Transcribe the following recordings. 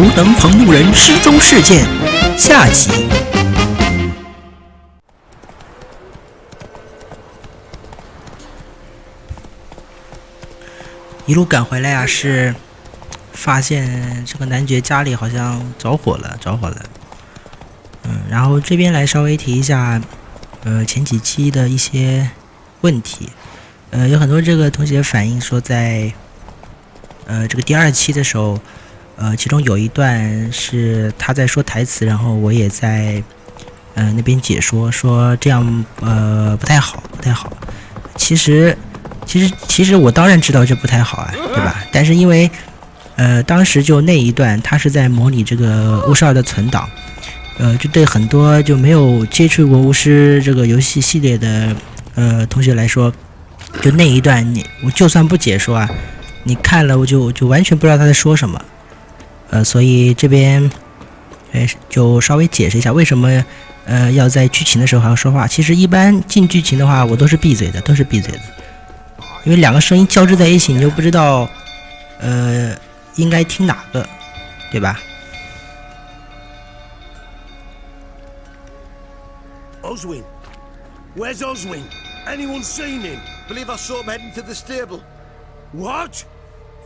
无能狂怒人失踪事件下集。一路赶回来啊，是发现这个男爵家里好像着火了。然后这边来稍微提一下，前几期的一些问题。有很多这个同学反映说在这个第2期的时候，其中有一段是他在说台词，然后我也在那边解说，说这样不太好。其实我当然知道这不太好啊，对吧？但是因为当时就那一段，他是在模拟这个巫师2的存档，就对很多就没有接触过巫师这个游戏系列的同学来说，就那一段我就算不解说啊，你看了我就完全不知道他在说什么。所以这边就稍微解释一下为什么要在剧情的时候还要说话。其实一般进剧情的话，我都是闭嘴的，因为两个声音交织在一起，你就不知道应该听哪个，对吧？ Oswin! Where's Oswin? Anyone seen him? Believe I saw him heading to the stable. What?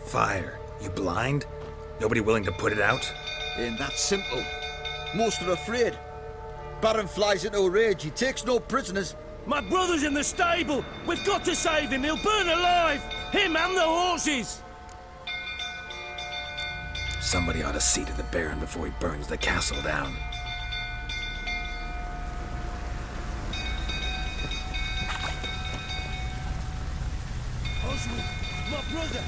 Fire. You blind? Nobody willing to put it out? Ain't that simple. Most are afraid. Baron flies into a rage. He takes no prisoners. My brother's in the stable! We've got to save him! He'll burn alive! Him and the horses! Somebody ought to see to the Baron before he burns the castle down. Oswin! My brother!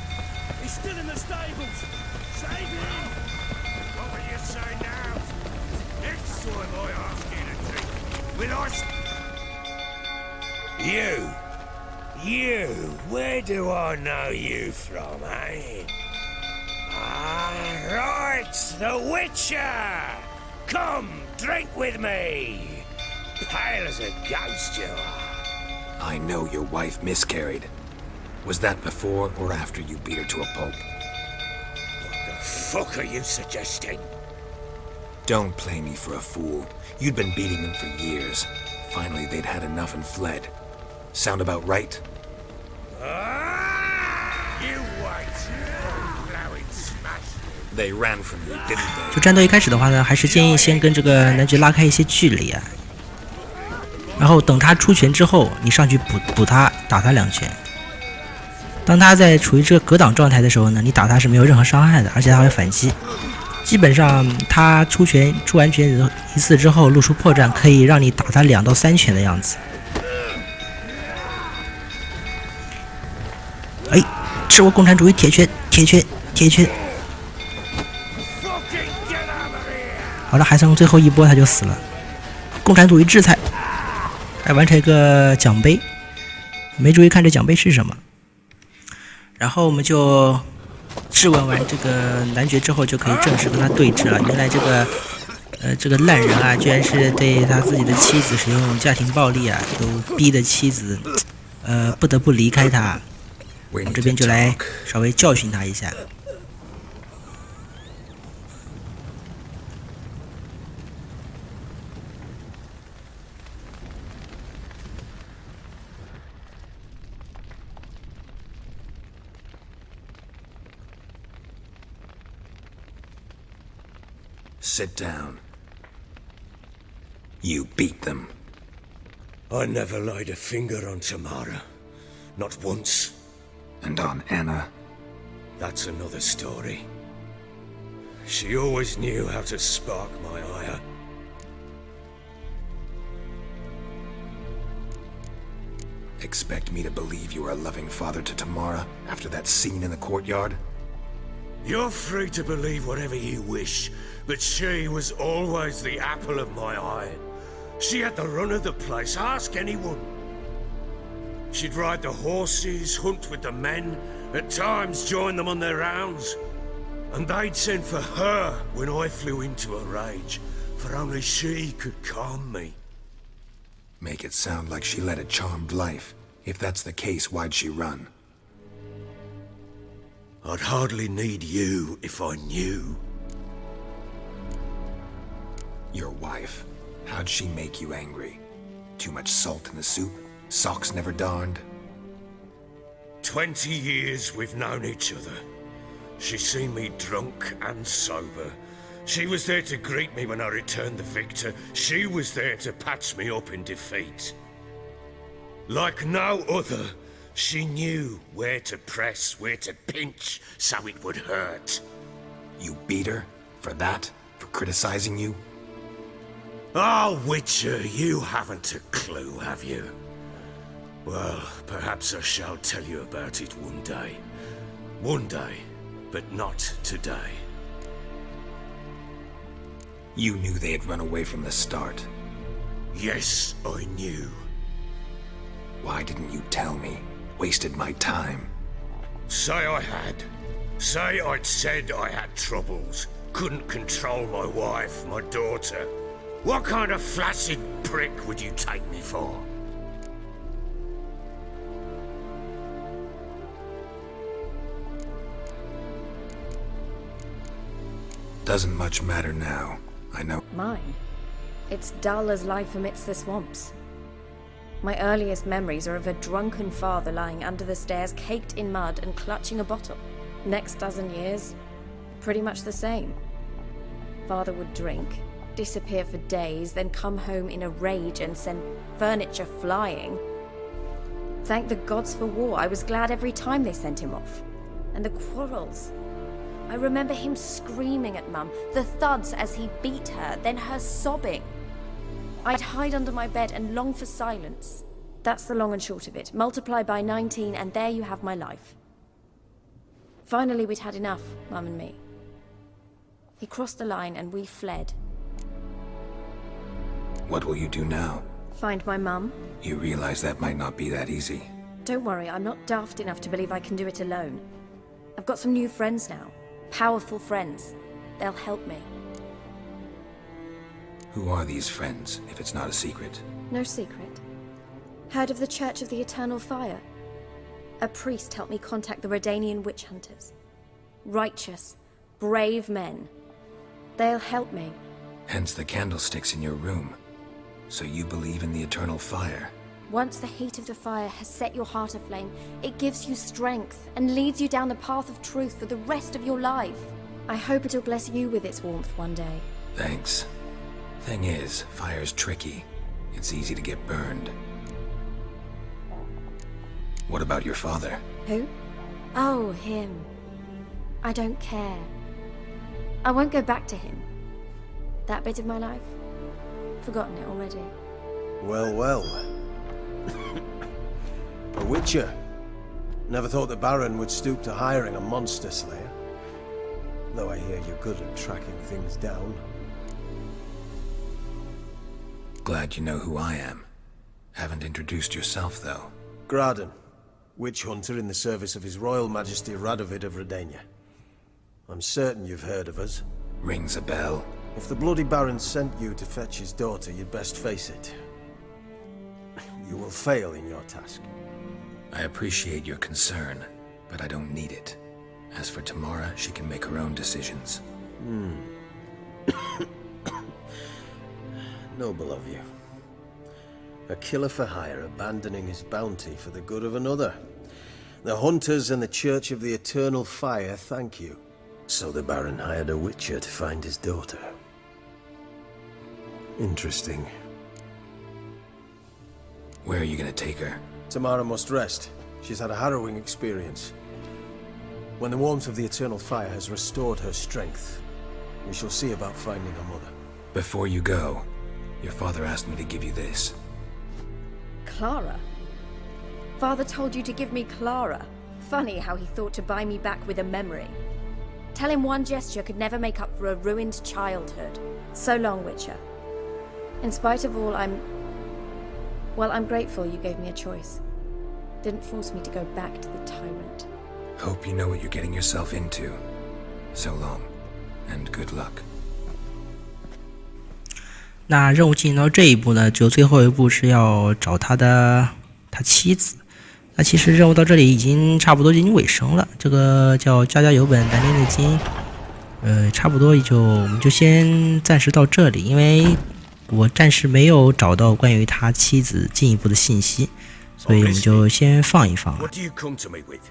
He's still in the stables! Save him! What will you say now? Next time I ask you to drink, will I... You, where do I know you from, eh? Ah, right, the Witcher! Come, drink with me! Pale as a ghost you are. I know your wife miscarried. Was that before or after you beat her to a pulp? What the fuck are you suggesting? Don't play me for a fool. You'd been beating them for years. Finally, they'd had enough and fled. Sound about right? You wait. Blowing smash. They ran from you, didn't they? 就战斗一开始的话呢，还是建议先跟这个男爵拉开一些距离啊，然后等他出拳之后，你上去补他，打他2拳。当他在处于这个格挡状态的时候呢，你打他是没有任何伤害的，而且他会反击。基本上他出完拳一次之后露出破绽，可以让你打他2到3拳的样子。哎，吃我共产主义铁拳！好了，还剩最后一波他就死了。共产主义制裁，还完成一个奖杯，没注意看这奖杯是什么。然后我们就质问完这个男爵之后，就可以正式跟他对峙了。原来这个烂人啊，居然是对他自己的妻子使用家庭暴力啊，都逼得妻子不得不离开他。我们这边就来稍微教训他一下。Sit down. You beat them. I never laid a finger on Tamara. Not once. And on Anna? That's another story. She always knew how to spark my ire. Expect me to believe you are a loving father to Tamara after that scene in the courtyard? You're free to believe whatever you wish, but she was always the apple of my eye. She had the run of the place, ask anyone. She'd ride the horses, hunt with the men, at times join them on their rounds. And they'd send for her when I flew into a rage, for only she could calm me. Make it sound like she led a charmed life. If that's the case, why'd she run? I'd hardly need you if I knew. Your wife. How'd she make you angry? Too much salt in the soup? Socks never darned? 20 years we've known each other. She's seen me drunk and sober. She was there to greet me when I returned the victor. She was there to patch me up in defeat. Like no other, she knew where to press, where to pinch, so it would hurt. You beat her? For that? For criticizing you? Oh, Witcher, you haven't a clue, have you? Well, perhaps I shall tell you about it one day. One day, but not today. You knew they had run away from the start. Yes, I knew. Why didn't you tell me? Wasted my time. Say I had. Say I'd said I had troubles. Couldn't control my wife, my daughter. What kind of flaccid prick would you take me for? Doesn't much matter now. I know. Mine? It's dull as life amidst the swamps. My earliest memories are of a drunken father lying under the stairs, caked in mud and clutching a bottle. Next dozen years, pretty much the same. Father would drink, disappear for days, then come home in a rage and send furniture flying. Thank the gods for war. I was glad every time they sent him off. And the quarrels. I remember him screaming at Mum, the thuds as he beat her, then her sobbing. I'd hide under my bed and long for silence. That's the long and short of it. Multiply by 19 and there you have my life. Finally, we'd had enough, Mum and me. He crossed the line and we fled. What will you do now? Find my mum. You realize that might not be that easy. Don't worry, I'm not daft enough to believe I can do it alone. I've got some new friends now. Powerful friends. They'll help me. Who are these friends, if it's not a secret? No secret. Heard of the Church of the Eternal Fire? A priest helped me contact the Redanian witch hunters. Righteous, brave men. They'll help me. Hence the candlesticks in your room. So you believe in the eternal fire? Once the heat of the fire has set your heart aflame, it gives you strength and leads you down the path of truth for the rest of your life. I hope it'll bless you with its warmth one day. Thanks. Thing is, fire's tricky. It's easy to get burned. What about your father? Who? Oh, him. I don't care. I won't go back to him. That bit of my life? Forgotten it already. Well, well. A witcher. Never thought the Baron would stoop to hiring a monster slayer. Though I hear you're good at tracking things down. Glad you know who I am. Haven't introduced yourself, though. Graden, witch hunter in the service of His Royal Majesty Radovid of Redania. I'm certain you've heard of us. Rings a bell. If the bloody Baron sent you to fetch his daughter, you'd best face it. You will fail in your task. I appreciate your concern, but I don't need it. As for Tamara, she can make her own decisions. Noble of you. A killer for hire abandoning his bounty for the good of another. The hunters and the Church of the Eternal Fire thank you. So the Baron hired a witcher to find his daughter. Interesting. Where are you gonna take her? Tamara must rest. She's had a harrowing experience. When the warmth of the Eternal Fire has restored her strength, we shall see about finding her mother. Before you go, your father asked me to give you this. Clara? Father told you to give me Clara. Funny how he thought to buy me back with a memory. Tell him one gesture could never make up for a ruined childhood. So long, Witcher. In spite of all, I'm grateful you gave me a choice. Didn't force me to go back to the tyrant. Hope you know what you're getting yourself into. So long, and good luck. 那任务进行到这一步呢，就最后一步是要找他妻子。那其实任务到这里已经差不多接近尾声了。这个叫家家有本难念的经，差不多我们就先暂时到这里，因为我暂时没有找到关于他妻子进一步的信息，所以我们就先放一放了。 What do you come to me with?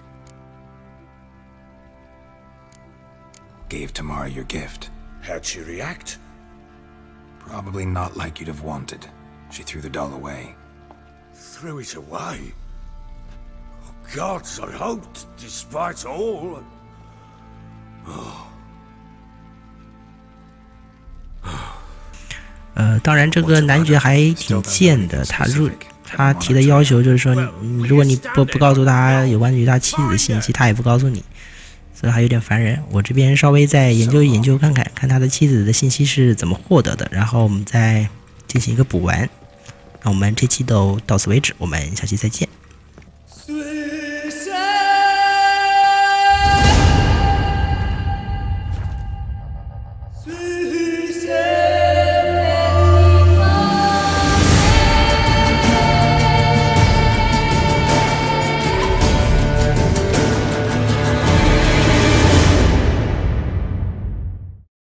Gave Tamara your gift. How'd she react? Probably not like you'd have wanted. She threw the doll away. Threw it away? Oh, gods, I hoped, despite all... Oh. 当然这个男爵还挺贱的，他提的要求就是说，如果你不告诉他有关于他妻子的信息，他也不告诉你，所以还有点烦人。我这边稍微再研究看他的妻子的信息是怎么获得的，然后我们再进行一个补完。那我们这期都到此为止，我们下期再见。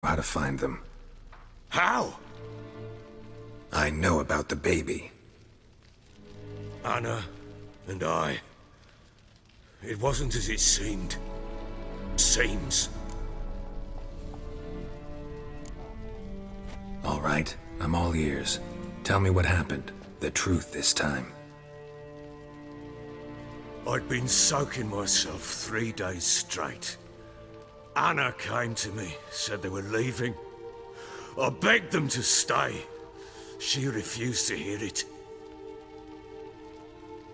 How to find them. How? I know about the baby. Anna and I... It wasn't as it seemed. Seems. All right, I'm all ears. Tell me what happened. The truth this time. I'd been soaking myself 3 days straight. Anna came to me, said they were leaving. I begged them to stay. She refused to hear it.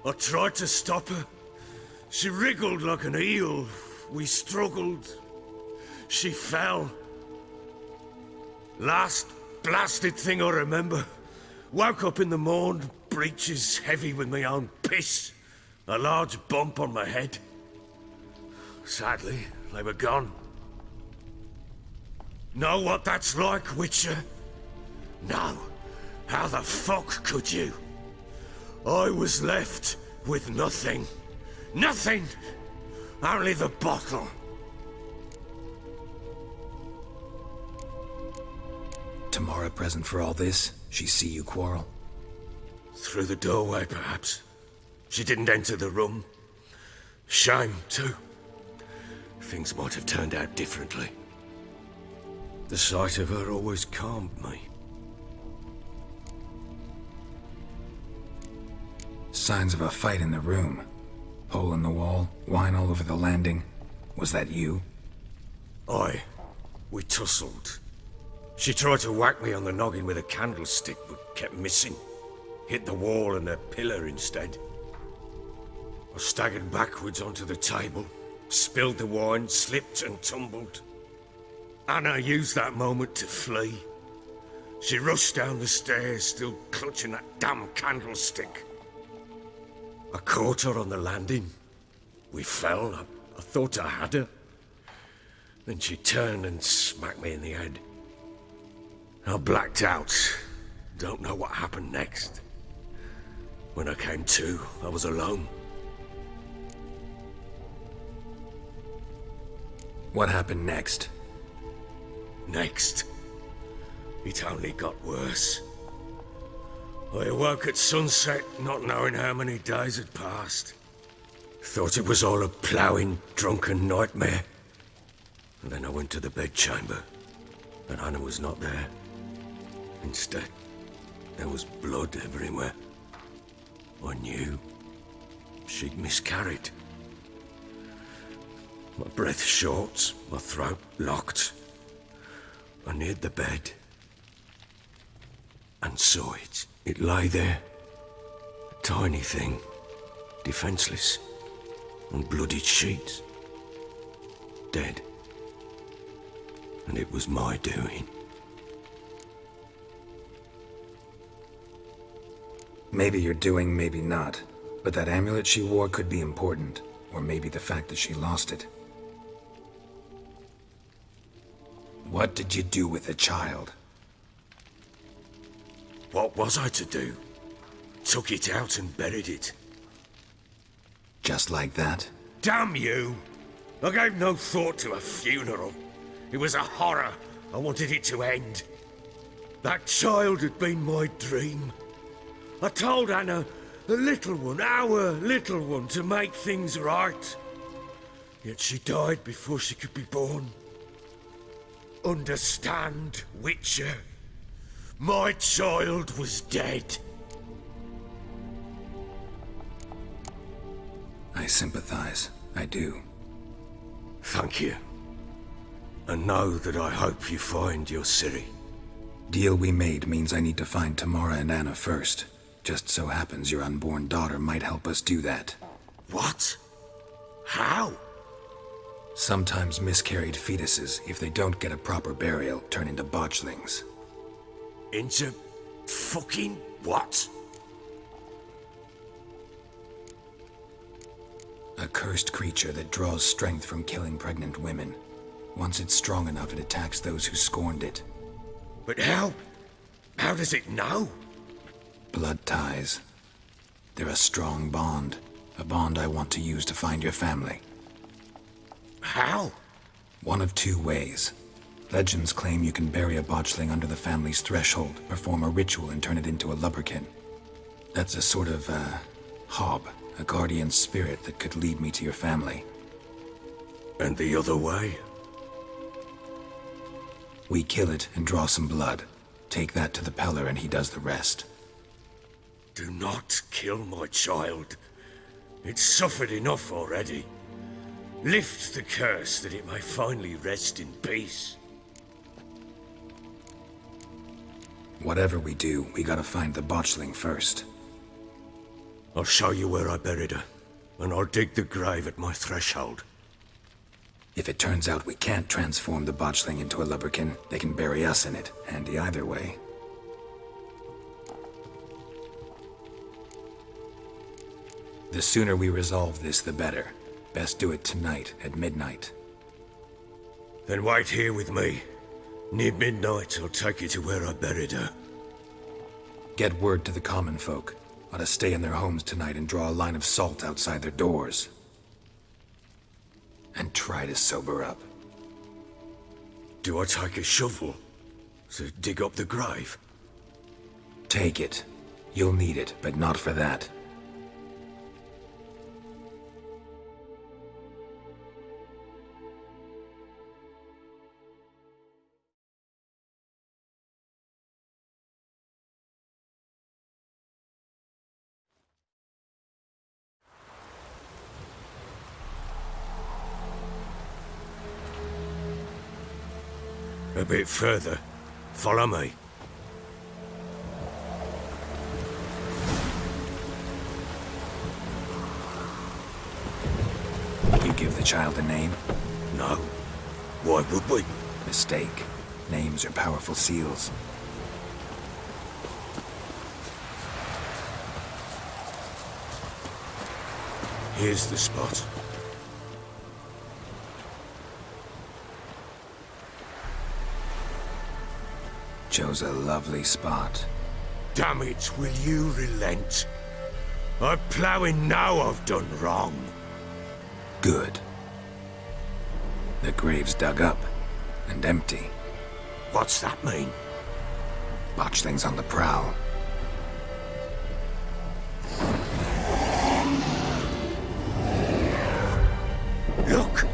I tried to stop her. She wriggled like an eel. We struggled. She fell. Last blasted thing I remember. Woke up in the morn, breeches heavy with my own piss. A large bump on my head. Sadly, they were gone. Know what that's like, Witcher? No. How the fuck could you? I was left with nothing. Nothing! Only the bottle. Tamara present for all this? She see you quarrel? Through the doorway, perhaps. She didn't enter the room. Shame, too. Things might have turned out differently. The sight of her always calmed me. Signs of a fight in the room. Hole in the wall, wine all over the landing. Was that you? Aye. We tussled. She tried to whack me on the noggin with a candlestick, but kept missing. Hit the wall and a pillar instead. I staggered backwards onto the table, spilled the wine, slipped and tumbled. Anna used that moment to flee. She rushed down the stairs, still clutching that damn candlestick. I caught her on the landing. We fell. I thought I had her. Then she turned and smacked me in the head. I blacked out. Don't know what happened next. When I came to, I was alone. What happened next? Next, it only got worse. I awoke at sunset, not knowing how many days had passed. Thought it was all a ploughing, drunken nightmare. And then I went to the bedchamber, but Anna was not there. Instead, there was blood everywhere. I knew she'd miscarried. My breath short, my throat locked. I neared the bed and saw it. It lay there, a tiny thing, defenseless, on bloodied sheets, dead. And it was my doing. Maybe you're doing, maybe not. But that amulet she wore could be important. Or maybe the fact that she lost it. What did you do with the child? What was I to do? Took it out and buried it. Just like that? Damn you! I gave no thought to a funeral. It was a horror. I wanted it to end. That child had been my dream. I told Anna, the little one, our little one, to make things right. Yet she died before she could be born. Understand, Witcher? My child was dead. I sympathize. I do. Thank you. And know that I hope you find your Ciri. Deal we made means I need to find Tamara and Anna first. Just so happens your unborn daughter might help us do that. What? How? Sometimes miscarried fetuses, if they don't get a proper burial, turn into botchlings. Into fucking what? A cursed creature that draws strength from killing pregnant women. Once it's strong enough, it attacks those who scorned it. But how? How does it know? Blood ties. They're a strong bond. A bond I want to use to find your family. How? One of two ways. Legends claim you can bury a botchling under the family's threshold, perform a ritual, and turn it into a lubberkin. That's a sort of, hob, a guardian spirit that could lead me to your family. And the other way? We kill it and draw some blood. Take that to the Peller and he does the rest. Do not kill my child. It's suffered enough already. Lift the curse that it may finally rest in peace. Whatever we do, we gotta find the botchling first. I'll show you where I buried her, and I'll dig the grave at my threshold. If it turns out we can't transform the botchling into a lubberkin, they can bury us in it. Handy either way. The sooner we resolve this, the better. Best do it tonight, at midnight. Then wait here with me. Near midnight, I'll take you to where I buried her. Get word to the common folk. Ought to stay in their homes tonight and draw a line of salt outside their doors. And try to sober up. Do I take a shovel to dig up the grave? Take it. You'll need it, but not for that. A bit further. Follow me. You give the child a name? No. Why would we? Mistake. Names are powerful seals. Here's the spot. Chose a lovely spot. Damn it, will you relent? I'm ploughing now I've done wrong. Good. The grave's dug up and empty. What's that mean? Botchling's on the prowl. Look!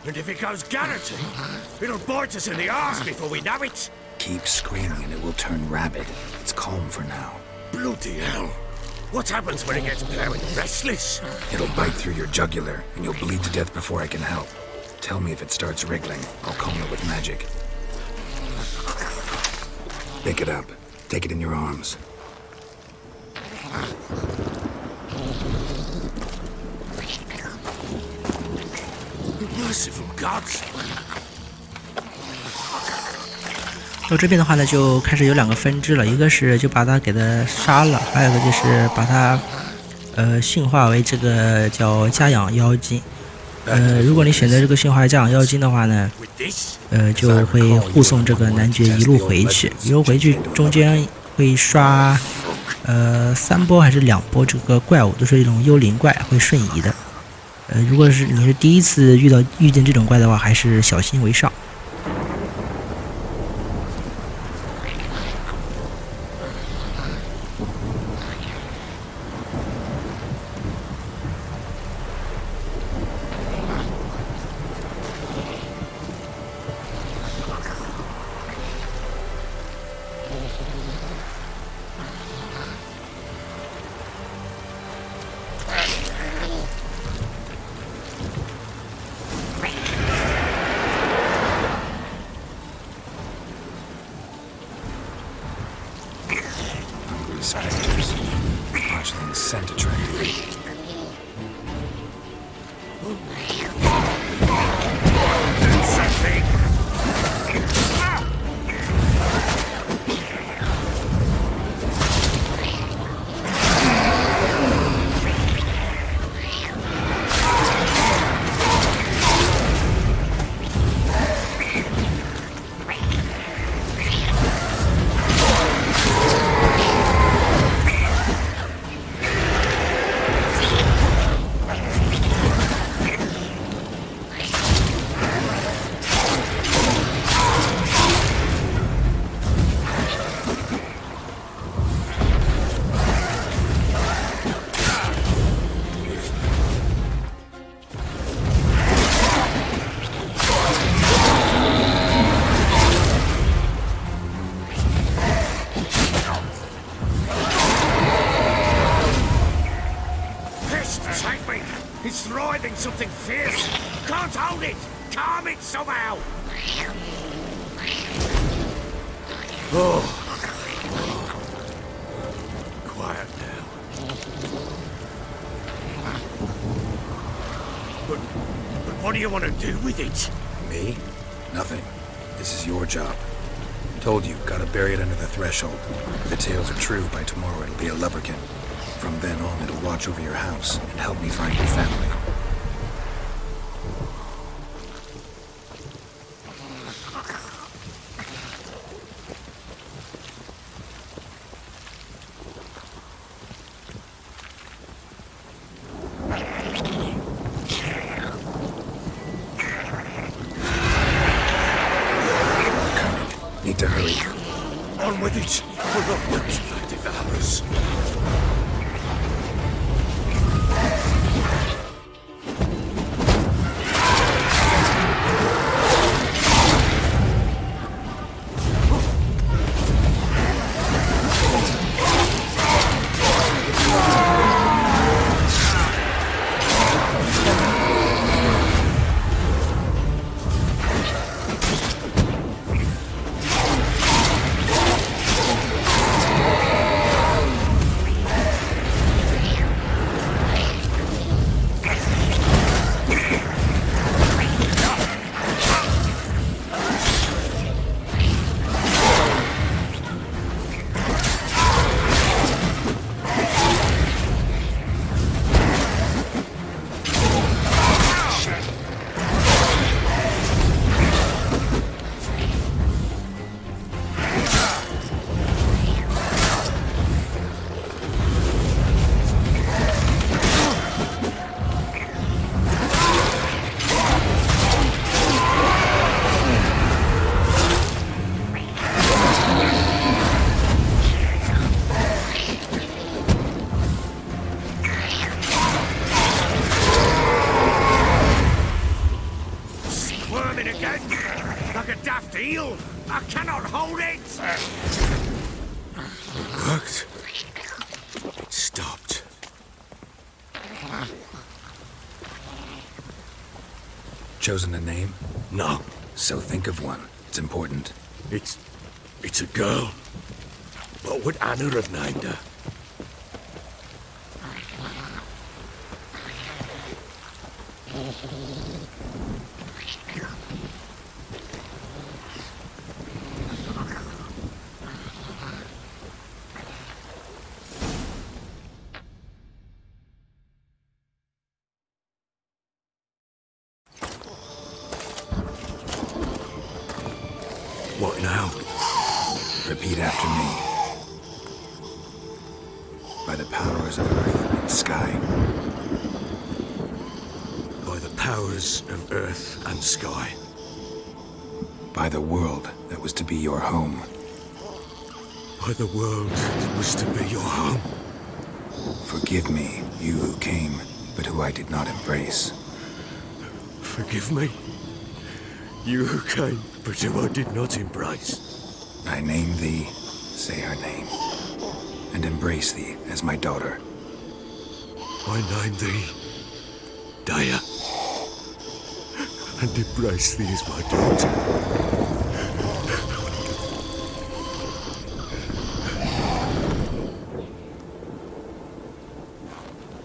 And if it goes garroting, it'll bite us in the arse before we know it. Keep screaming and it will turn rabid. It's calm for now. Bloody hell. What happens when it gets plowing restless? It'll bite through your jugular, and you'll bleed to death before I can help. Tell me if it starts wriggling. I'll calm it with magic. Pick it up. Take it in your arms. Merciful gods. 到这边的话呢，就开始有两个分支了，一个是就把它给它杀了，还有一个就是把它驯化为这个叫家养妖精。如果你选择这个驯化酱妖精的话呢，就会护送这个男爵一路回去，中间会刷3波还是2波这个怪物，都是一种幽灵怪，会瞬移的。如果是你是第一次遇见这种怪的话，还是小心为上。Spectres. Watchling scent attractive. It's writhing something fierce. Can't hold it. Calm it somehow. Oh. Quiet now. But what do you want to do with it? Me? Nothing. This is your job. Told you, gotta bury it under the threshold. If the tales are true, by tomorrow it'll be a lubberkin. From then on, it'll watch over your house and help me find your family. Need to hurry. On with it. We're not going to devour us. Like a daft eel. I cannot hold it. Worked. It stopped. Chosen a name? No. So think of one. It's important. It's a girl. What would Anna have named her? What now? Repeat after me. By the powers of earth and sky. By the powers of earth and sky. By the world that was to be your home. By the world that was to be your home. Forgive me, you who came, but who I did not embrace. Forgive me, you who came, but who I did not embrace. I name thee, say her name, and embrace thee as my daughter. I name thee Daya, and embrace thee as my daughter.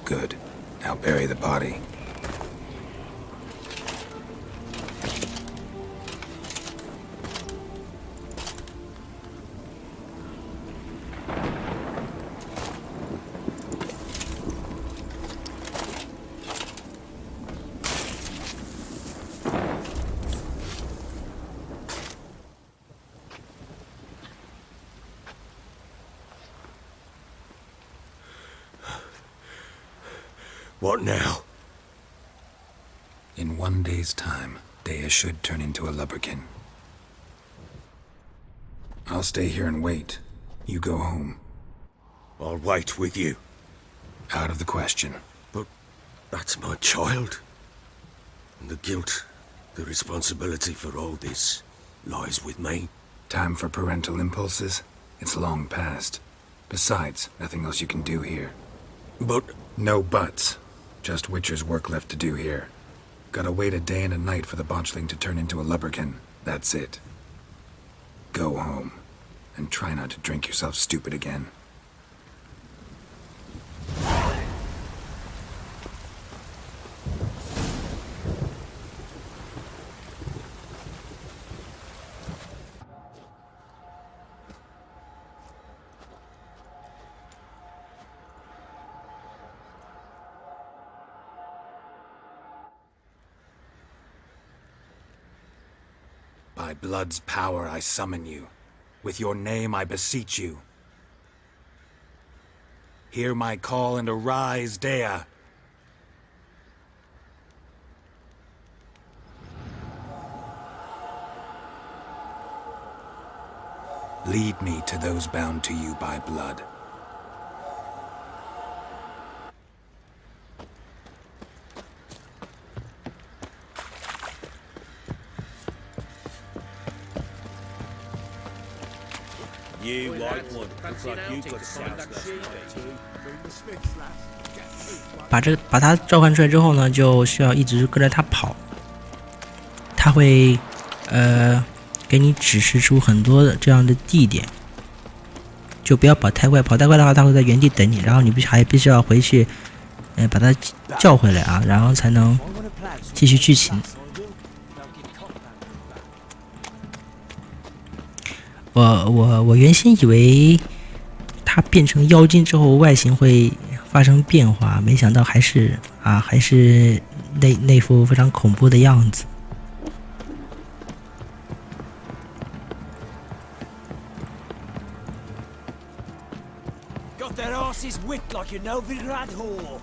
Good. Now bury the body. What now? In 1 day's time, Dea should turn into a lubberkin. I'll stay here and wait. You go home. I'll wait with you. Out of the question. But that's my child. And the guilt, the responsibility for all this lies with me. Time for parental impulses? It's long past. Besides, nothing else you can do here. But... No buts. Just Witcher's work left to do here. Gotta wait a day and a night for the botchling to turn into a lubberkin. That's it. Go home. And try not to drink yourself stupid again. By blood's power I summon you. With your name I beseech you. Hear my call and arise, Dea. Lead me to those bound to you by blood. You like one. Looks like you got sounds last night. 把它召唤出来之后呢，就需要一直跟着它跑。它会给你指示出很多的这样的地点，就不要跑太快，跑太快的话，它会在原地等你，然后你必须要回去，把它叫回来啊，然后才能继续剧情。我原先以为它变成妖精之后外形会发生变化，没想到还是那副非常恐怖的样子。Got their asses whipped like a Novigrad whore.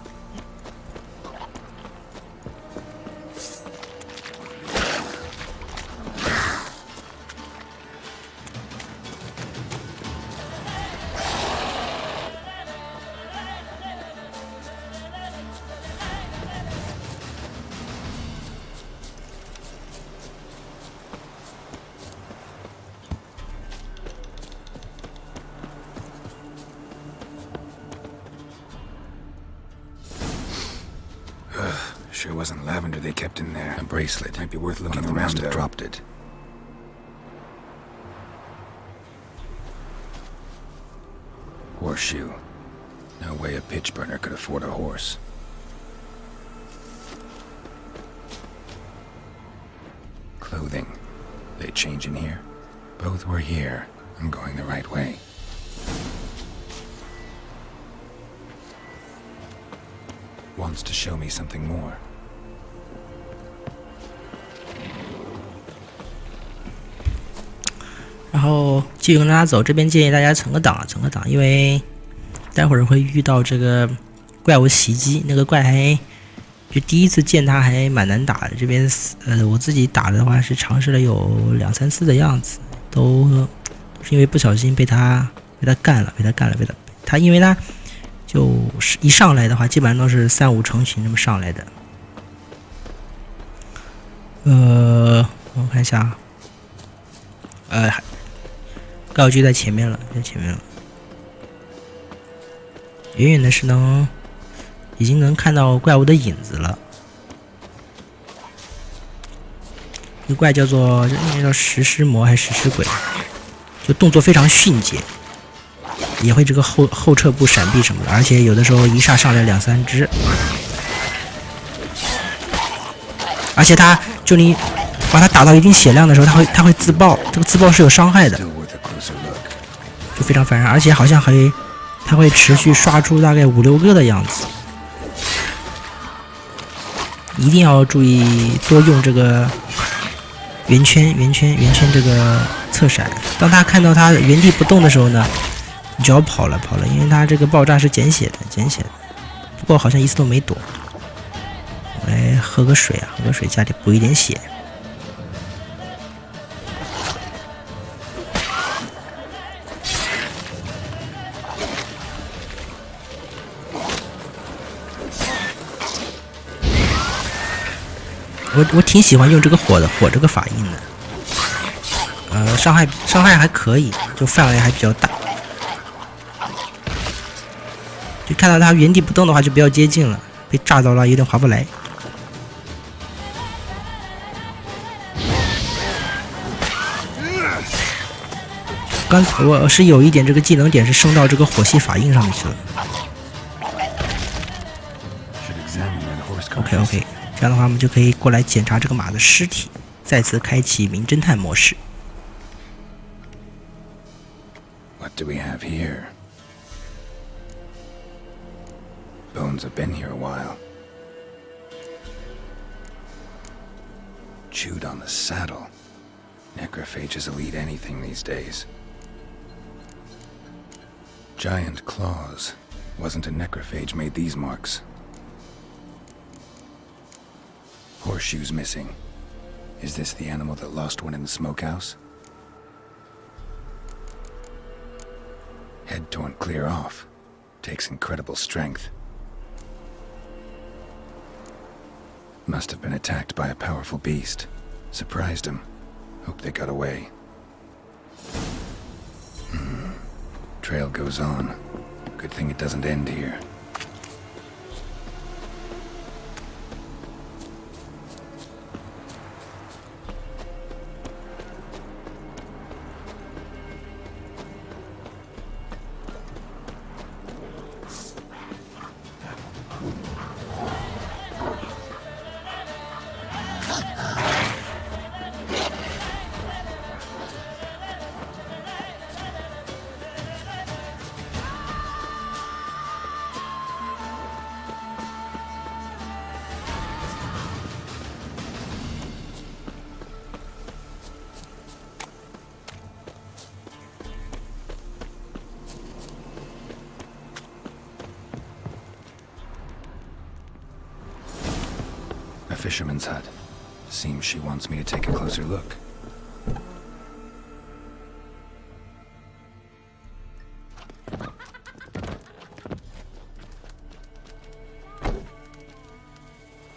Sure wasn't lavender they kept in there. A bracelet. Might be worth looking around. Must have dropped it. Horseshoe. No way a pitch burner could afford a horse. Clothing. They change in here? Both were here. I'm going the right way. Wants to show me something more. 然后继续跟大家走，这边建议大家存个档，因为待会儿会遇到这个怪物袭击，那个怪还就第一次见他还蛮难打的。这边我自己打的话是尝试了有2-3次的样子，都是因为不小心被他干了，他因为他就是一上来的话，基本上都是3-5成群这么上来的。我看一下，怪物就在前面了，远远的是已经能看到怪物的影子了。这个怪叫做应该叫食尸魔还是食尸鬼，就动作非常迅捷，也会这个后撤步闪避什么的，而且有的时候一下上来2-3只，而且就你把它打到一定血量的时候，它会自爆，这个自爆是有伤害的，就非常烦人，而且好像它会持续刷出大概5-6个的样子。一定要注意多用这个圆圈这个侧闪。当他看到他原地不动的时候呢，你就要跑了，因为他这个爆炸是减血的。不过好像一次都没躲。我来喝个水家里补一点血。我挺喜欢用这个火这个法印的，伤害还可以，就范围还比较大。就看到他原地不动的话，就不要接近了，被炸到了有点划不来。刚才我是有一点这个技能点是升到这个火系法印上面去了。OK。这样的话，我们就可以过来检查这个马的尸体，再次开启名侦探模式。What do we have here? Bones have been here a while. Chewed on the saddle. Necrophages will eat anything these days. Giant claws. Wasn't a necrophage made these marks. Horseshoes missing. Is this the animal that lost one in the smokehouse? Head torn clear off. Takes incredible strength. Must have been attacked by a powerful beast. Surprised him. Hope they got away. Trail goes on. Good thing it doesn't end here. A fisherman's hut. Seems she wants me to take a closer look.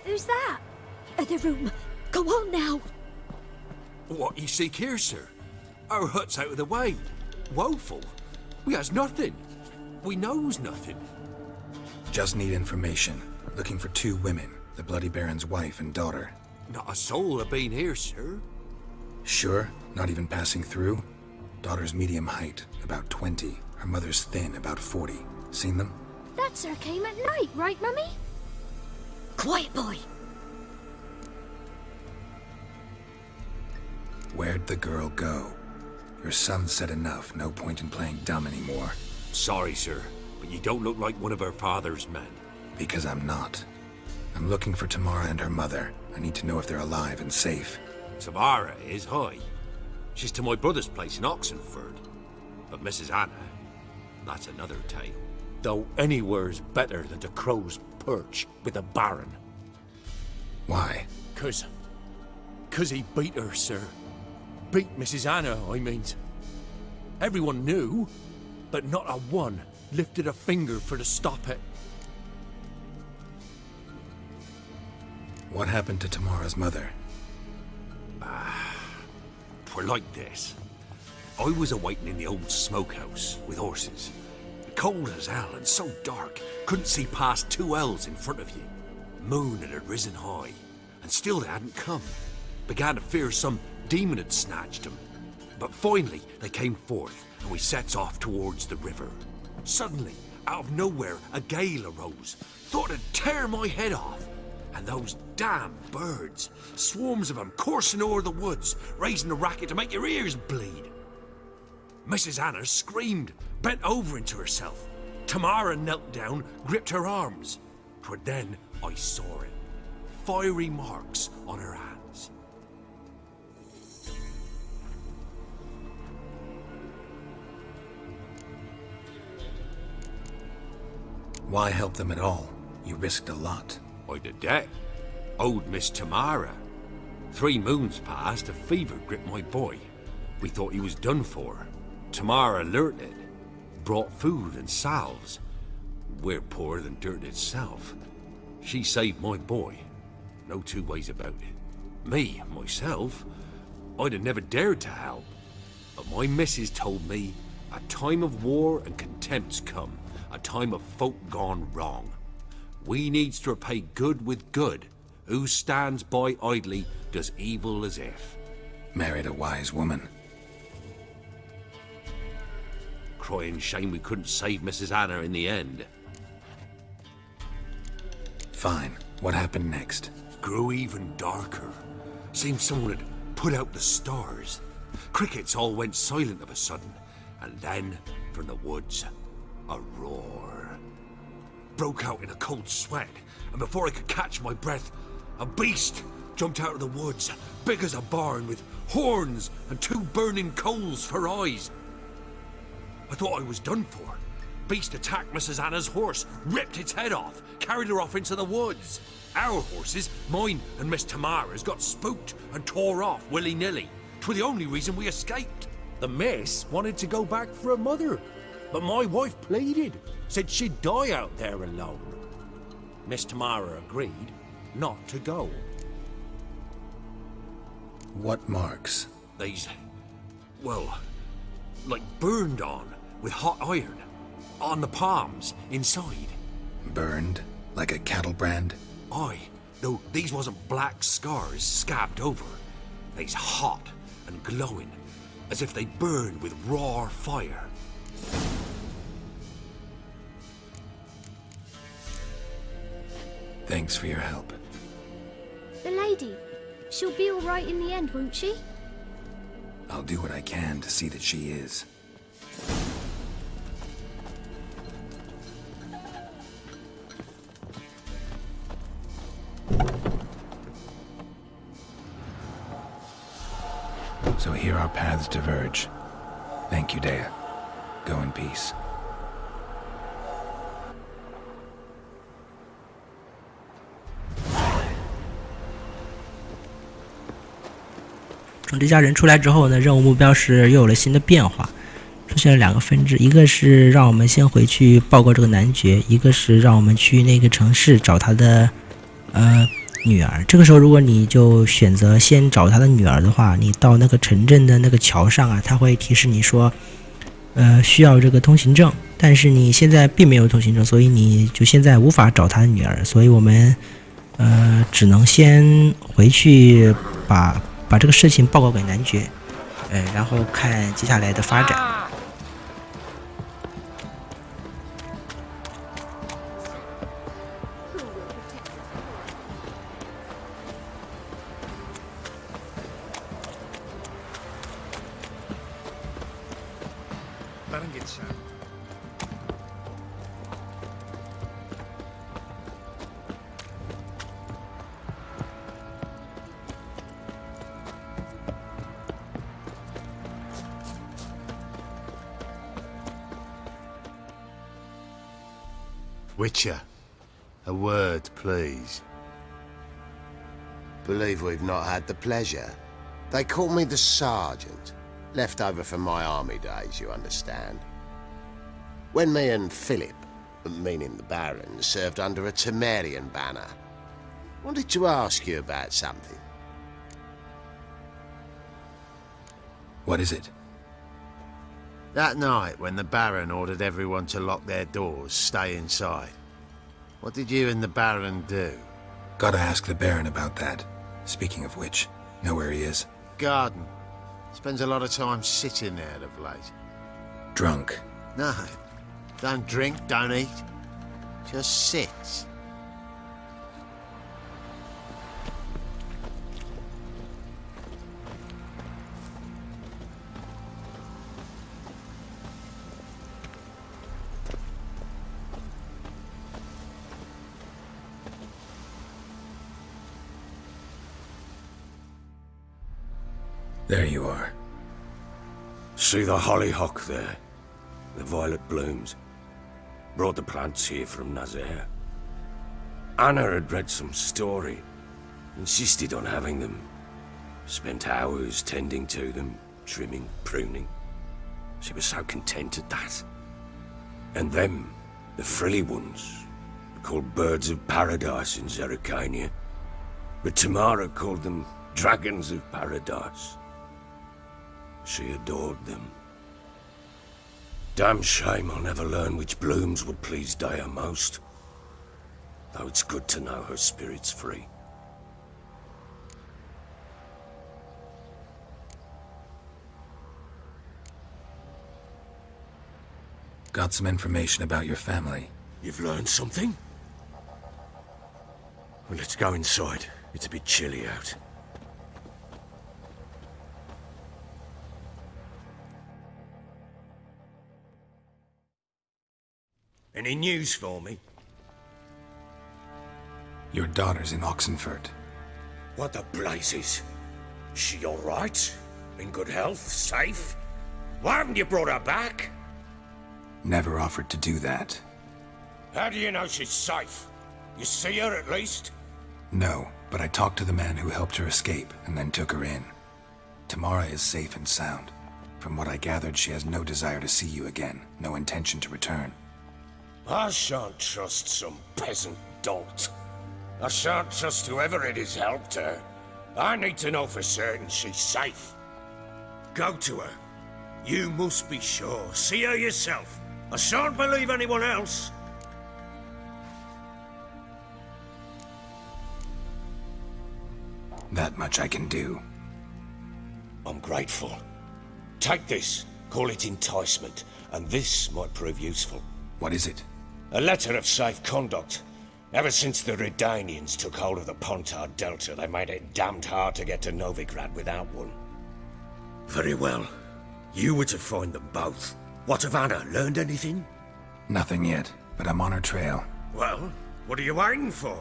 Who's that? The room. Go on now. What you seek here, sir? Our hut's out of the way. Woeful. We has nothing. We knows nothing. Just need information. Looking for 2 women. The Bloody Baron's wife and daughter. Not a soul have been here, sir. Sure? Not even passing through? Daughter's medium height, about 20. Her mother's thin, about 40. Seen them? That sir came at night, right, Mummy? Quiet, boy. Where'd the girl go? Your son said enough. No point in playing dumb anymore. Sorry, sir, but you don't look like one of our father's men. Because I'm not. I'm looking for Tamara and her mother. I need to know if they're alive and safe. Tamara is high. She's to my brother's place in Oxenford. But Mrs. Anna, that's another tale. Though anywhere's better than to Crow's Perch with a Baron. Why? 'Cause he beat her, sir. Beat Mrs. Anna, I means. Everyone knew, but not a one lifted a finger for to stop it. What happened to Tamara's mother? 'Twere like this. I was awaiting in the old smokehouse with horses. Cold as hell and so dark, couldn't see past 2 ells in front of you. Moon had risen high, and still they hadn't come. Began to fear some demon had snatched them. But finally they came forth, and we sets off towards the river. Suddenly, out of nowhere, a gale arose. Thought it'd tear my head off. And those damn birds, swarms of them coursing o'er the woods, raising a racket to make your ears bleed. Mrs. Anna screamed, bent over into herself. Tamara knelt down, gripped her arms. 'Twere then I saw it. Fiery marks on her hands. Why help them at all? You risked a lot. I did that. Owed Miss Tamara. 3 moons passed, a fever gripped my boy. We thought he was done for. Tamara alerted. Brought food and salves. We're poorer than dirt itself. She saved my boy. No 2 ways about it. Me, myself, I'd have never dared to help. But my missus told me a time of war and contempt's come. A time of folk gone wrong. We needs to repay good with good. Who stands by idly does evil as if. Married a wise woman. Crying shame we couldn't save Mrs. Anna in the end. Fine. What happened next? Grew even darker. Seemed someone had put out the stars. Crickets all went silent of a sudden. And then, from the woods, a roar. Broke out in a cold sweat, and before I could catch my breath, a beast jumped out of the woods, big as a barn, with horns and 2 burning coals for eyes. I thought I was done for. Beast attacked Mrs. Anna's horse, ripped its head off, carried her off into the woods. Our horses, mine and Miss Tamara's, got spooked and tore off willy-nilly. 'Twere the only reason we escaped. The miss wanted to go back for her mother, but my wife pleaded, said she'd die out there alone. Miss Tamara agreed not to go. What marks? These, well, like burned on with hot iron. On the palms, inside. Burned? Like a cattle brand? Aye, though these wasn't black scars scabbed over. They's hot and glowing, as if they burned with raw fire. Thanks for your help. The lady. She'll be all right in the end, won't she? I'll do what I can to see that she is. So here our paths diverge. Thank you, Dea. Go in peace. 从这家人出来之后呢，任务目标是又有了新的变化，出现了2个分支，一个是让我们先回去报告这个男爵，一个是让我们去那个城市找他的女儿。这个时候如果你就选择先找他的女儿的话，你到那个城镇的那个桥上啊，他会提示你说需要这个通行证，但是你现在并没有通行证，所以你就现在无法找他的女儿，所以我们只能先回去把这个事情报告给男爵，然后看接下来的发展。Witcher, a word, please. Believe we've not had the pleasure. They call me the Sergeant. Left over from my army days, you understand. When me and Philip, meaning the Baron, served under a Temerian banner. Wanted to ask you about something. What is it? That night, when the Baron ordered everyone to lock their doors, stay inside. What did you and the Baron do? Gotta ask the Baron about that. Speaking of which, know where he is? Garden. Spends a lot of time sitting there of late. Drunk. No. Don't drink, don't eat. Just sits. There you are. See the hollyhock there? The violet blooms. Brought the plants here from Nazaire. Anna had read some story. Insisted on having them. Spent hours tending to them, trimming, pruning. She was so content at that. And them, the frilly ones, are called birds of paradise in Zerrikania. But Tamara called them dragons of paradise. She adored them. Damn shame I'll never learn which blooms would please Daya most. Though it's good to know her spirit's free. Got some information about your family. You've learned something? Well, let's go inside. It's a bit chilly out. Any news for me? Your daughter's in Oxenford. What the blazes? She all right? In good health? Safe? Why haven't you brought her back? Never offered to do that. How do you know she's safe? You see her at least? No, but I talked to the man who helped her escape and then took her in. Tamara is safe and sound. From what I gathered, she has no desire to see you again, no intention to return. I shan't trust some peasant dolt. I shan't trust whoever it is helped her. I need to know for certain she's safe. Go to her. You must be sure. See her yourself. I shan't believe anyone else. That much I can do. I'm grateful. Take this. Call it enticement. And this might prove useful. What is it? A letter of safe conduct. Ever since the Redanians took hold of the Pontar Delta, they made it damned hard to get to Novigrad without one. Very well. You were to find them both. What of Anna? Learned anything? Nothing yet, but I'm on her trail. Well, what are you waiting for?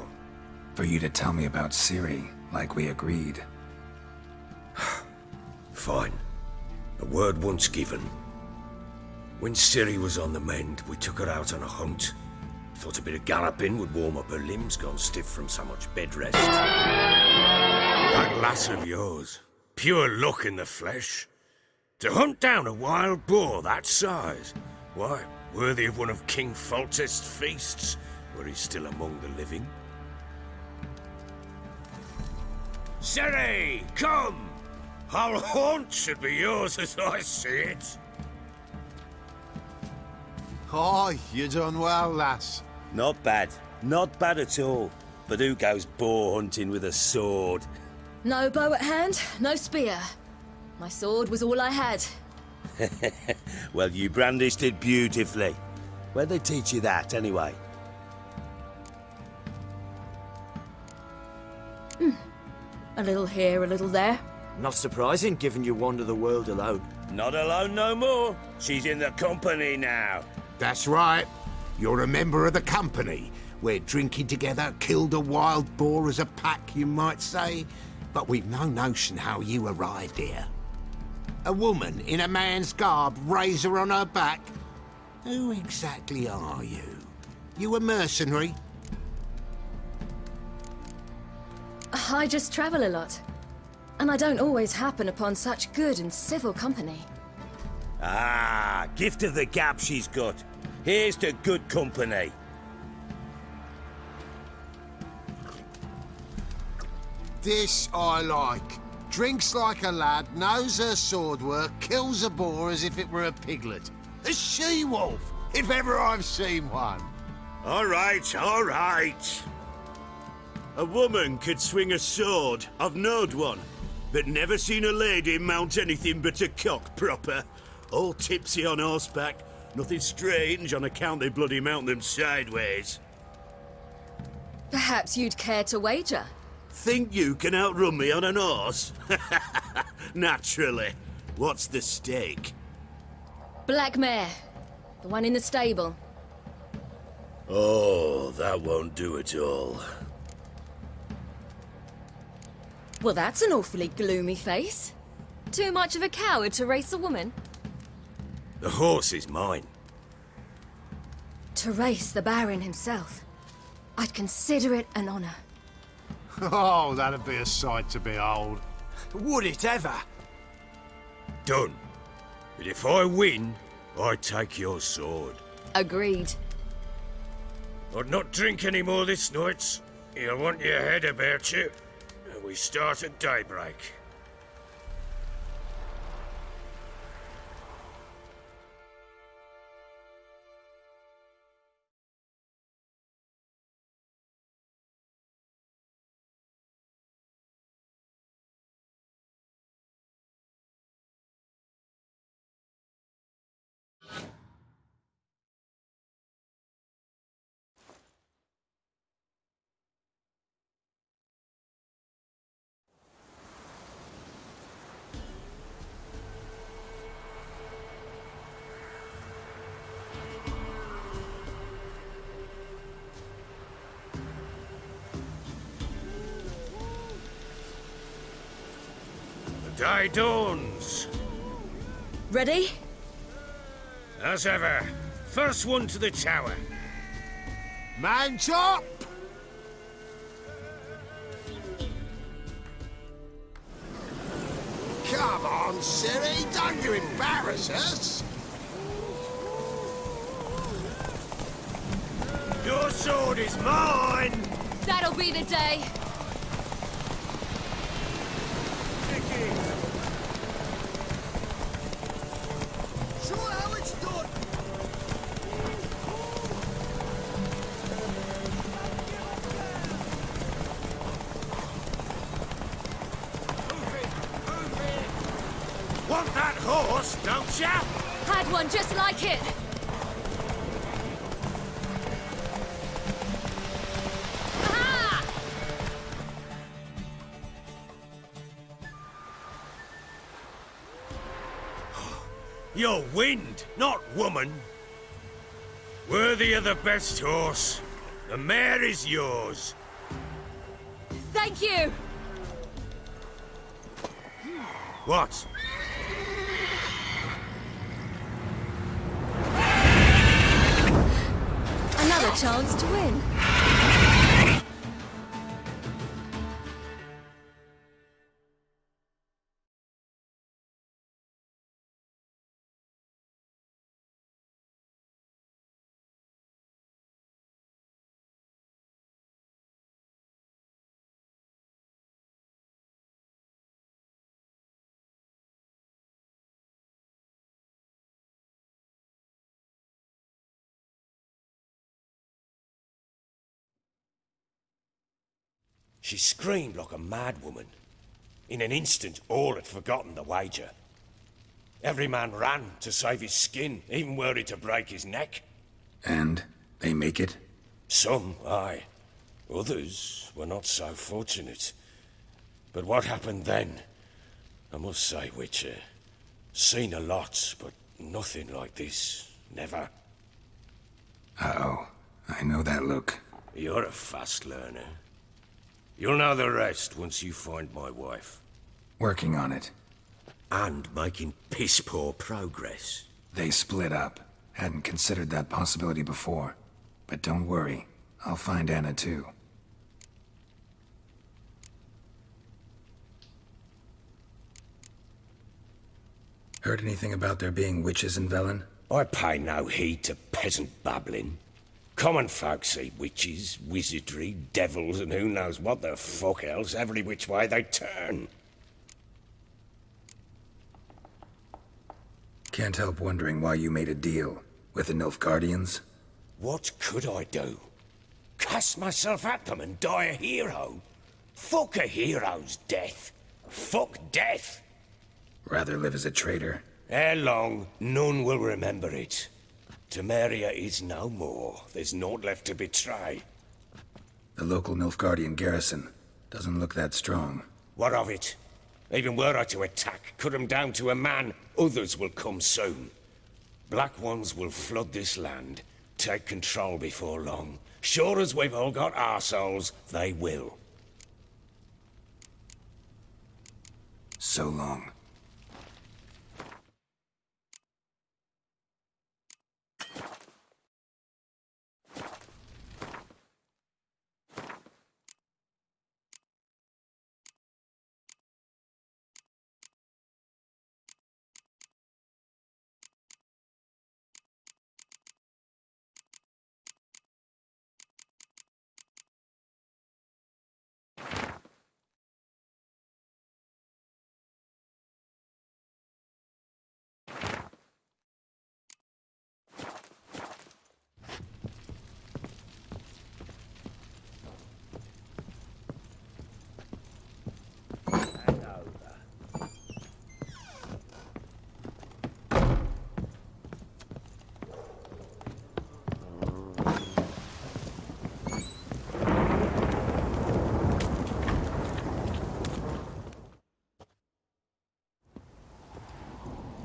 For you to tell me about Ciri, like we agreed. Fine. A word once given. When Ciri was on the mend, we took her out on a hunt. Thought a bit of galloping would warm up her limbs, gone stiff from so much bed rest. That lass of yours, pure luck in the flesh. To hunt down a wild boar that size, why, worthy of one of King Foltest's feasts, where he's still among the living. Ciri, come! Whole haunt should be yours as I see it. Aye, you done well, lass. Not bad. Not bad at all. But who goes boar hunting with a sword? No bow at hand, no spear. My sword was all I had. Well, you brandished it beautifully. Where'd they teach you that, anyway? A little here, a little there. Not surprising, given you wander the world alone. Not alone no more. She's in the company now. That's right. You're a member of the company. We're drinking together, killed a wild boar as a pack, you might say. But we've no notion how you arrived here. A woman in a man's garb, razor on her back. Who exactly are you? You a mercenary? I just travel a lot. And I don't always happen upon such good and civil company. Ah, gift of the gab she's got. Here's to good company. This I like. Drinks like a lad, knows her sword work, kills a boar as if it were a piglet. A she-wolf, if ever I've seen one. All right, all right. A woman could swing a sword. I've knowed one. But never seen a lady mount anything but a cock proper. All tipsy on horseback. Nothing strange on account they bloody mount them sideways. Perhaps you'd care to wager? Think you can outrun me on an horse? Naturally. What's the stake? Black mare. The one in the stable. Oh, that won't do at all. Well, that's an awfully gloomy face. Too much of a coward to race a woman? The horse is mine. To race the Baron himself. I'd consider it an honor. Oh, that'd be a sight to behold. Would it ever? Done. But if I win, I take your sword. Agreed. I'd not drink any more this night. You'll want your head about you. And we start at daybreak. The day dawns. Ready? As ever. First one to the tower. Man chop! Come on, Siri, don't you embarrass us! Your sword is mine! That'll be the day. Show how it's done! Want that horse, don't ya? Had one just like it. Aha! You're wind, not woman. Worthy of the best horse. The mare is yours. Thank you. What? Another chance to win. She screamed like a mad woman. In an instant, all had forgotten the wager. Every man ran to save his skin, even were it to break his neck. And they make it? Some, aye. Others were not so fortunate. But what happened then? I must say, Witcher, seen a lot, but nothing like this. Never. Uh-oh. I know that look. You're a fast learner. You'll know the rest once you find my wife. Working on it. And making piss-poor progress. They split up. Hadn't considered that possibility before. But don't worry, I'll find Anna too. Heard anything about there being witches in Velen? I pay no heed to peasant babbling. Common folk see witches, wizardry, devils, and who knows what the fuck else every which way they turn. Can't help wondering why you made a deal with the Nilfgaardians. What could I do? Cast myself at them and die a hero? Fuck a hero's death. Fuck death. Rather live as a traitor? Ere long, none will remember it. Temeria is no more. There's naught left to betray. The local Nilfgaardian garrison doesn't look that strong. What of it? Even were I to attack, cut them down to a man, others will come soon. Black Ones will flood this land, take control before long. Sure as we've all got arseholes, they will. So long.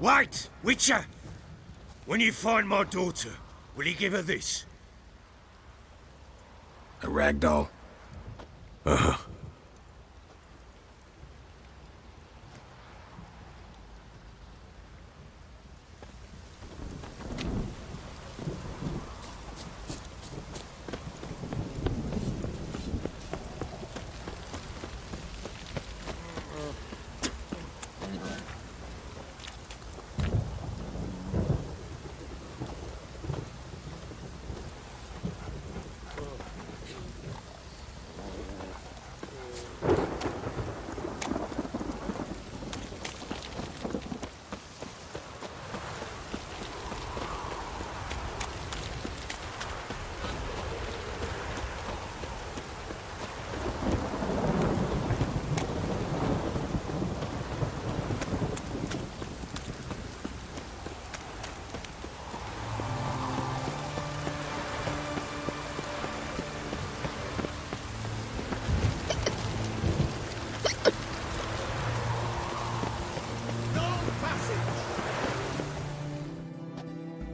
Wait, Witcher! When you find my daughter, will you give her this? A rag doll? Uh-huh.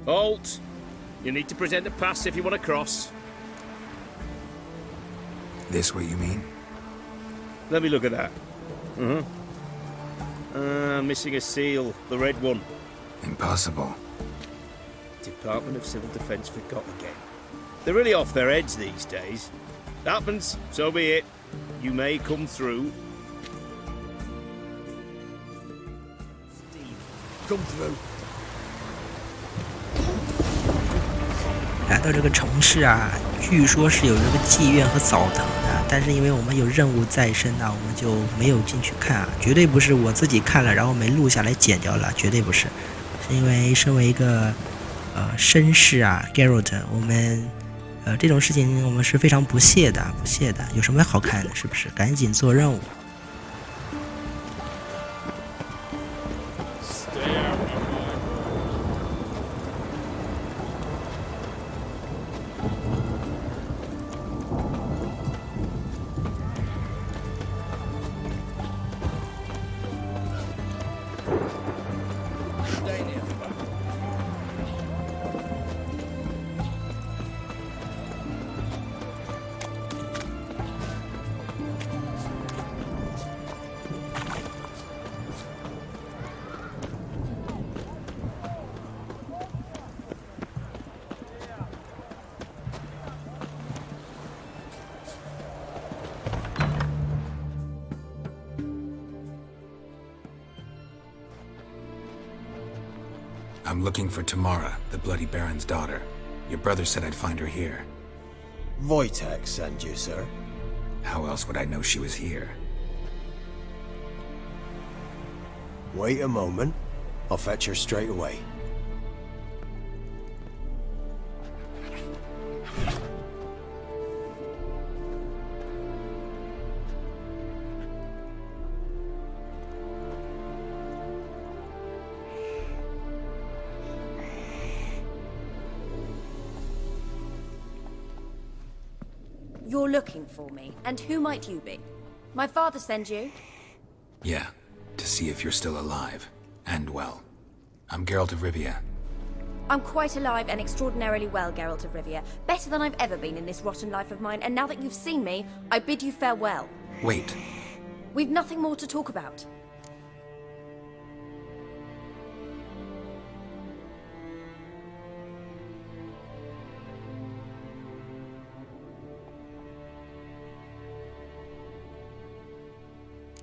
Halt! You need to present a pass if you want to cross. This what you mean? Let me look at that. Missing a seal, the red one. Impossible. Department of Civil Defence forgot again. They're really off their heads these days. Happens, so be it. You may come through. Steve, come through. 来到这个城市啊，据说是有这个妓院和澡堂的，但是因为我们有任务在身啊，我们就没有进去看啊。绝对不是我自己看了然后没录下来剪掉了，绝对不是，是因为身为一个绅士啊 ，Geralt， 我们这种事情我们是非常不屑的，有什么好看的，是不是？赶紧做任务。I'm looking for Tamara, the Bloody Baron's daughter. Your brother said I'd find her here. Wojtek sent you, sir. How else would I know she was here? Wait a moment. I'll fetch her straight away. You're looking for me, and who might you be? My father sent you? Yeah, to see if you're still alive. And well. I'm Geralt of Rivia. I'm quite alive and extraordinarily well, Geralt of Rivia. Better than I've ever been in this rotten life of mine, and now that you've seen me, I bid you farewell. Wait. We've nothing more to talk about.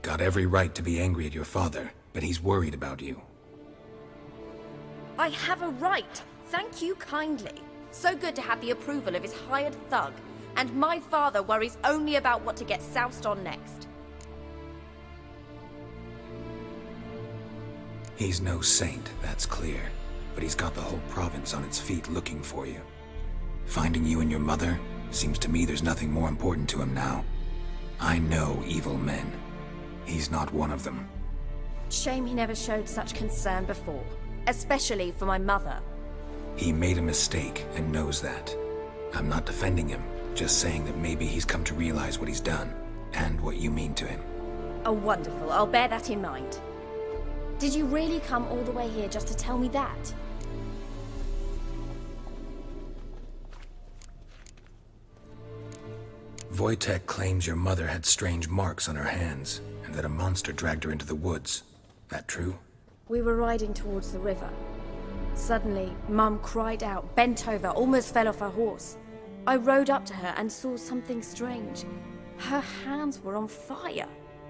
Got every right to be angry at your father, but he's worried about you. I have a right. Thank you kindly. So good to have the approval of his hired thug. And my father worries only about what to get soused on next. He's no saint, that's clear. But he's got the whole province on its feet looking for you. Finding you and your mother? Seems to me there's nothing more important to him now. I know evil men. He's not one of them. Shame he never showed such concern before. Especially for my mother. He made a mistake and knows that. I'm not defending him, just saying that maybe he's come to realize what he's done, and what you mean to him. Oh, wonderful. I'll bear that in mind. Did you really come all the way here just to tell me that? Wojtek claims your mother had strange marks on her hands, and that a monster dragged her into the woods. That true? We were riding towards the river. Suddenly, Mum cried out, bent over, almost fell off her horse. I rode up to her and saw something strange. Her hands were on fire.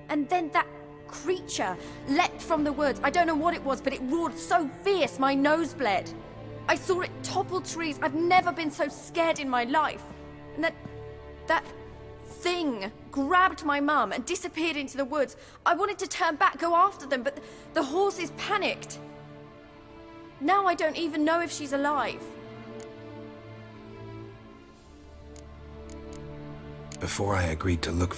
And then that creature leapt from the woods. I don't know what it was, but it roared so fierce my nose bled. I saw it topple trees. I've never been so scared in my life. And that thing grabbed my mum and disappeared into the woods. I wanted to turn back, go after them, but the horses panicked. Now I don't even know if she's alive. Before I agreed to look